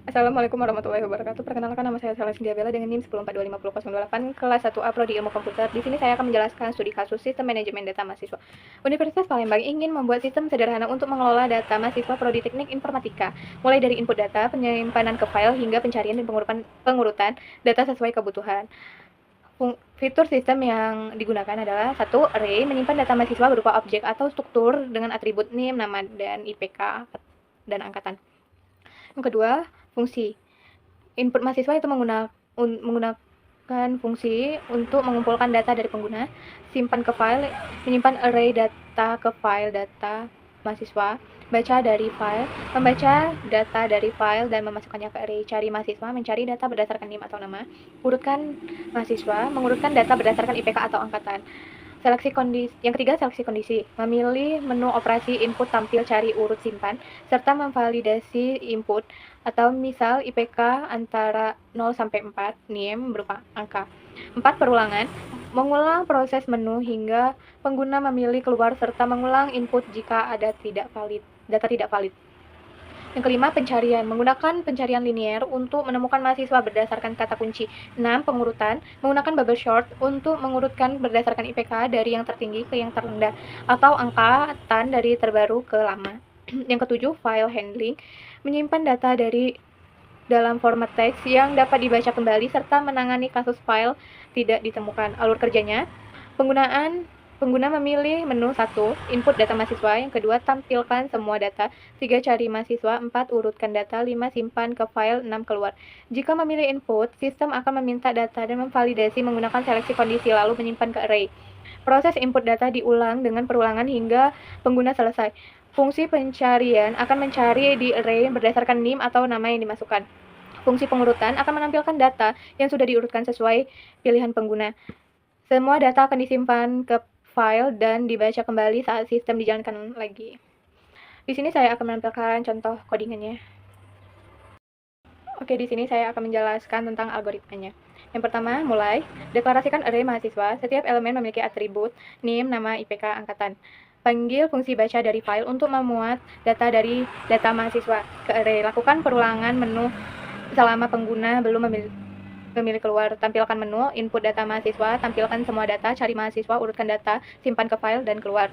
Assalamualaikum warahmatullahi wabarakatuh. Perkenalkan, nama saya Saleh Bella dengan NIM 104250008 kelas 1A Prodi Ilmu Komputer. Di sini saya akan menjelaskan studi kasus Sistem Manajemen Data Mahasiswa. Universitas Palembang ingin membuat sistem sederhana untuk mengelola data mahasiswa Prodi Teknik Informatika, mulai dari input data, penyimpanan ke file, hingga pencarian dan pengurutan data sesuai kebutuhan. Fitur sistem yang digunakan adalah 1. Array, menyimpan data mahasiswa berupa objek atau struktur dengan atribut NIM, nama, dan IPK dan angkatan. Yang kedua, fungsi. Input mahasiswa itu menggunakan fungsi untuk mengumpulkan data dari pengguna, simpan ke file, menyimpan array data ke file data mahasiswa, baca dari file, membaca data dari file dan memasukkannya ke array, cari mahasiswa, mencari data berdasarkan NIM atau nama, urutkan mahasiswa, mengurutkan data berdasarkan IPK atau angkatan. Yang ketiga, seleksi kondisi. Memilih menu operasi input, tampil, cari, urut, simpan, serta memvalidasi input atau misal IPK antara 0 sampai 4, NIM berupa angka. 4. Perulangan. Mengulang proses menu hingga pengguna memilih keluar serta mengulang input jika ada data tidak valid. Yang kelima, pencarian. Menggunakan pencarian linear untuk menemukan mahasiswa berdasarkan kata kunci. 6. Pengurutan. Menggunakan bubble sort untuk mengurutkan berdasarkan IPK dari yang tertinggi ke yang terendah, atau angkatan dari terbaru ke lama. Yang ketujuh, file handling. Menyimpan data dari dalam format teks yang dapat dibaca kembali serta menangani kasus file tidak ditemukan. Alur kerjanya, pengguna memilih menu 1. Input data mahasiswa. Yang kedua, tampilkan semua data. 3. Cari mahasiswa. 4. Urutkan data. 5. Simpan ke file. 6. Keluar. Jika memilih input, sistem akan meminta data dan memvalidasi menggunakan seleksi kondisi lalu menyimpan ke array. Proses input data diulang dengan perulangan hingga pengguna selesai. Fungsi pencarian akan mencari di array berdasarkan NIM atau nama yang dimasukkan. Fungsi pengurutan akan menampilkan data yang sudah diurutkan sesuai pilihan pengguna. Semua data akan disimpan ke file dan dibaca kembali saat sistem dijalankan lagi. Di sini saya akan menampilkan contoh codingannya. Oke, di sini saya akan menjelaskan tentang algoritmanya. Yang pertama, mulai. Deklarasikan array mahasiswa. Setiap elemen memiliki atribut NIM, nama, IPK, angkatan. Panggil fungsi baca dari file untuk memuat data dari data mahasiswa ke array. Lakukan perulangan menu selama pengguna belum memilih keluar. Tampilkan menu, input data mahasiswa, tampilkan semua data, cari mahasiswa, urutkan data, simpan ke file, dan keluar.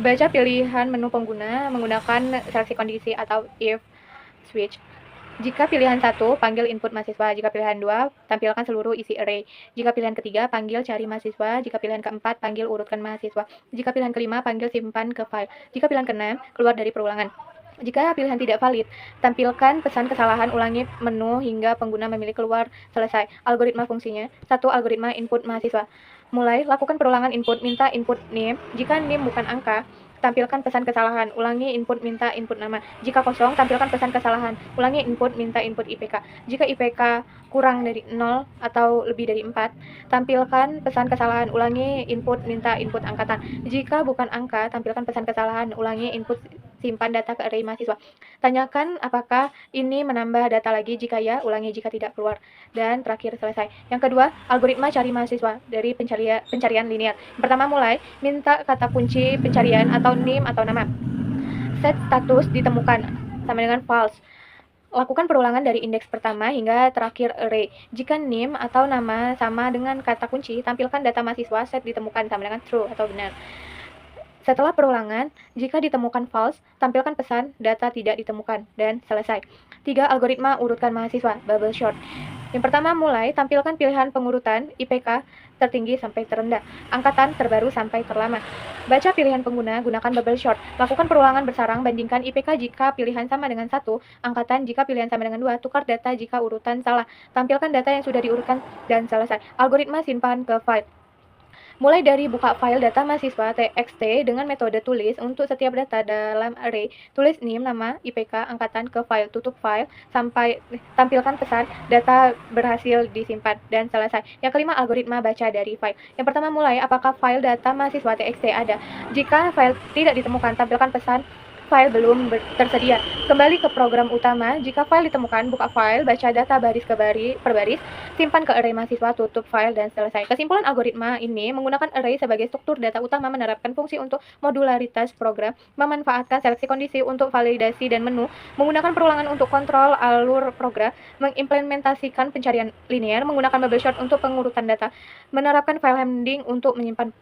Baca pilihan menu pengguna menggunakan seleksi kondisi atau if switch. Jika pilihan 1, panggil input mahasiswa. Jika pilihan 2, tampilkan seluruh isi array. Jika pilihan ketiga, panggil cari mahasiswa. Jika pilihan keempat, panggil urutkan mahasiswa. Jika pilihan kelima, panggil simpan ke file. Jika pilihan keenam, keluar dari perulangan. Jika pilihan tidak valid, tampilkan pesan kesalahan, ulangi menu hingga pengguna memilih keluar, selesai. Algoritma fungsinya. 1. Algoritma input mahasiswa. Mulai, lakukan perulangan input, minta input NIM. Jika NIM bukan angka, tampilkan pesan kesalahan, ulangi input, minta input nama. Jika kosong, tampilkan pesan kesalahan, ulangi input, minta input IPK. Jika IPK kurang dari 0 atau lebih dari 4, tampilkan pesan kesalahan, ulangi input, minta input angkatan. Jika bukan angka, tampilkan pesan kesalahan, ulangi input, simpan data ke array mahasiswa. Tanyakan apakah ini menambah data lagi, jika ya, ulangi, jika tidak, keluar. Dan terakhir, selesai. Yang kedua, algoritma cari mahasiswa dari pencarian linear. Yang pertama, mulai, minta kata kunci pencarian atau NIM atau nama. Set status ditemukan sama dengan false. Lakukan perulangan dari indeks pertama hingga terakhir array. Jika NIM atau nama sama dengan kata kunci, tampilkan data mahasiswa set ditemukan sama dengan true atau benar. Setelah perulangan, jika ditemukan false, tampilkan pesan data tidak ditemukan dan selesai. 3. Algoritma urutkan mahasiswa, bubble sort. Yang pertama, mulai, tampilkan pilihan pengurutan IPK tertinggi sampai terendah, angkatan terbaru sampai terlama. Baca pilihan pengguna, gunakan bubble sort. Lakukan perulangan bersarang, bandingkan IPK jika pilihan sama dengan 1, angkatan jika pilihan sama dengan 2, tukar data jika urutan salah. Tampilkan data yang sudah diurutkan dan selesai. Algoritma simpan ke file. Mulai dari buka file data mahasiswa txt dengan metode tulis untuk setiap data dalam array, tulis NIM, nama, IPK, angkatan ke file, tutup file, sampai tampilkan pesan data berhasil disimpan, dan selesai. Yang kelima, algoritma baca dari file. Yang pertama, mulai, apakah file data mahasiswa txt ada? Jika file tidak ditemukan, tampilkan pesan file belum tersedia. Kembali ke program utama, jika file ditemukan, buka file, baca data baris per baris, simpan ke array mahasiswa, tutup file, dan selesai. Kesimpulan algoritma ini menggunakan array sebagai struktur data utama, menerapkan fungsi untuk modularitas program, memanfaatkan seleksi kondisi untuk validasi dan menu, menggunakan perulangan untuk kontrol alur program, mengimplementasikan pencarian linear, menggunakan bubble sort untuk pengurutan data, menerapkan file handling untuk menyimpan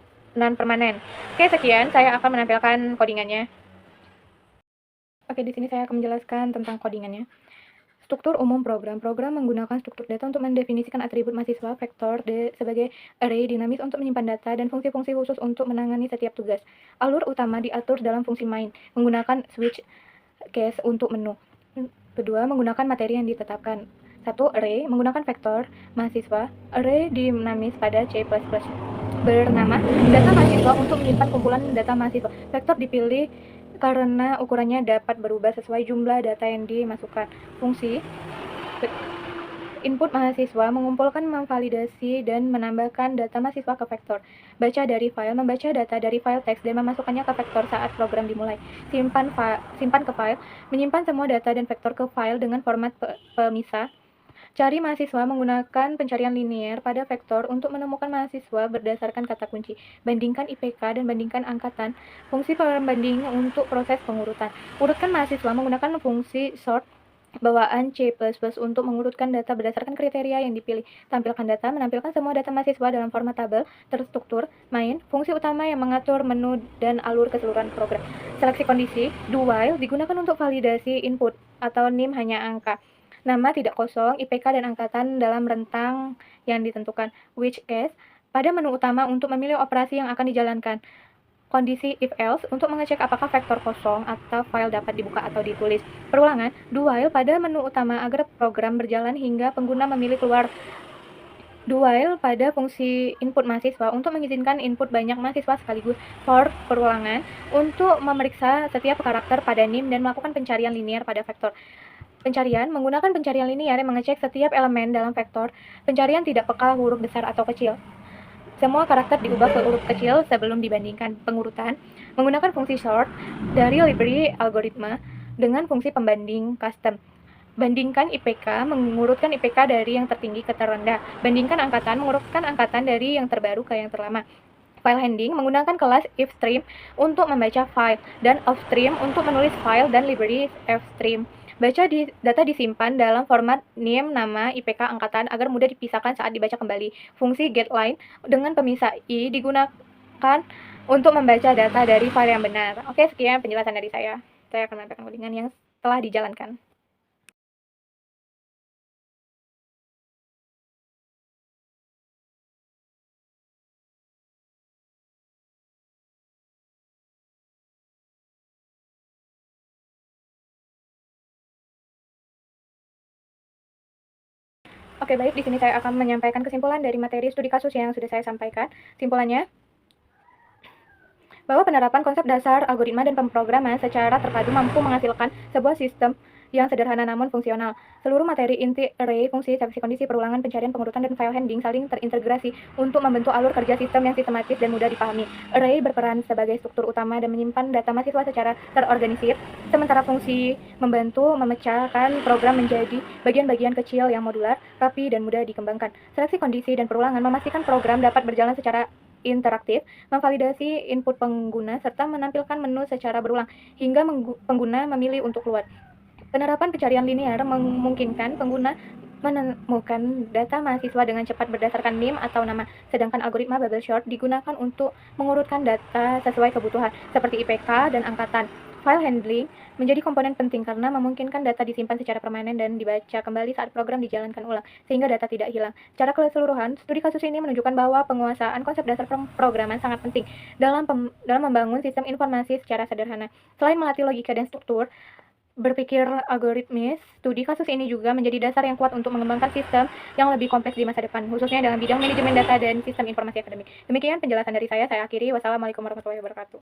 permanen. Oke, sekian saya akan menampilkan codingannya. Oke, di sini saya akan menjelaskan tentang codingannya. Struktur umum program. Program menggunakan struktur data untuk mendefinisikan atribut mahasiswa, vektor sebagai array dinamis untuk menyimpan data, dan fungsi-fungsi khusus untuk menangani setiap tugas. Alur utama diatur dalam fungsi main, menggunakan switch case untuk menu. Kedua, menggunakan materi yang ditetapkan. 1. Array, menggunakan vektor mahasiswa, array dinamis pada C++. Bernama data mahasiswa untuk menyimpan kumpulan data mahasiswa. Vektor dipilih karena ukurannya dapat berubah sesuai jumlah data yang dimasukkan. Fungsi input mahasiswa mengumpulkan, memvalidasi, dan menambahkan data mahasiswa ke vektor. Baca dari file, membaca data dari file teks dan memasukkannya ke vektor saat program dimulai. Simpan ke file, menyimpan semua data dan vektor ke file dengan format pemisah. Cari mahasiswa menggunakan pencarian linear pada vektor untuk menemukan mahasiswa berdasarkan kata kunci. Bandingkan IPK dan bandingkan angkatan. Fungsi pembanding untuk proses pengurutan. Urutkan mahasiswa menggunakan fungsi sort bawaan C++ untuk mengurutkan data berdasarkan kriteria yang dipilih. Tampilkan data, menampilkan semua data mahasiswa dalam format tabel terstruktur. Main, fungsi utama yang mengatur menu dan alur keseluruhan program. Seleksi kondisi, do while digunakan untuk validasi input atau NIM hanya angka. Nama tidak kosong, IPK dan angkatan dalam rentang yang ditentukan. Which case, pada menu utama untuk memilih operasi yang akan dijalankan. Kondisi if else untuk mengecek apakah vektor kosong atau file dapat dibuka atau ditulis. Perulangan, do while pada menu utama agar program berjalan hingga pengguna memilih keluar. Do while pada fungsi input mahasiswa untuk mengizinkan input banyak mahasiswa sekaligus. For perulangan untuk memeriksa setiap karakter pada NIM dan melakukan pencarian linear pada vektor. Pencarian menggunakan pencarian linear yang mengecek setiap elemen dalam vektor. Pencarian tidak peka huruf besar atau kecil. Semua karakter diubah ke huruf kecil sebelum dibandingkan. Pengurutan menggunakan fungsi sort dari library algoritma dengan fungsi pembanding custom. Bandingkan IPK, mengurutkan IPK dari yang tertinggi ke terendah. Bandingkan angkatan, mengurutkan angkatan dari yang terbaru ke yang terlama. File handling menggunakan kelas ifstream untuk membaca file dan offstream untuk menulis file dan library fstream. Data disimpan dalam format NIM, nama, IPK, angkatan agar mudah dipisahkan saat dibaca kembali. Fungsi getLine dengan pemisah I digunakan untuk membaca data dari file yang benar. Oke, sekian penjelasan dari saya. Saya akan menambahkan codingan yang telah dijalankan. Oke, baik. Di sini saya akan menyampaikan kesimpulan dari materi studi kasus yang sudah saya sampaikan. Simpulannya, bahwa penerapan konsep dasar algoritma dan pemrograman secara terpadu mampu menghasilkan sebuah sistem yang sederhana namun fungsional. Seluruh materi inti array, fungsi, seleksi kondisi, perulangan, pencarian, pengurutan, dan file handling saling terintegrasi untuk membentuk alur kerja sistem yang sistematis dan mudah dipahami. Array berperan sebagai struktur utama dan menyimpan data mahasiswa secara terorganisir, sementara fungsi membantu memecahkan program menjadi bagian-bagian kecil yang modular, rapi, dan mudah dikembangkan. Seleksi kondisi dan perulangan memastikan program dapat berjalan secara interaktif, memvalidasi input pengguna, serta menampilkan menu secara berulang, hingga pengguna memilih untuk keluar. Penerapan pencarian linear memungkinkan pengguna menemukan data mahasiswa dengan cepat berdasarkan NIM atau nama, sedangkan algoritma bubble sort digunakan untuk mengurutkan data sesuai kebutuhan, seperti IPK dan angkatan. File handling menjadi komponen penting karena memungkinkan data disimpan secara permanen dan dibaca kembali saat program dijalankan ulang, sehingga data tidak hilang. Secara keseluruhan, studi kasus ini menunjukkan bahwa penguasaan konsep dasar pemrograman sangat penting dalam membangun sistem informasi secara sederhana. Selain melatih logika dan struktur berpikir algoritmis, studi kasus ini juga menjadi dasar yang kuat untuk mengembangkan sistem yang lebih kompleks di masa depan, khususnya dalam bidang manajemen data dan sistem informasi akademik. Demikian penjelasan dari saya akhiri. Wassalamualaikum warahmatullahi wabarakatuh.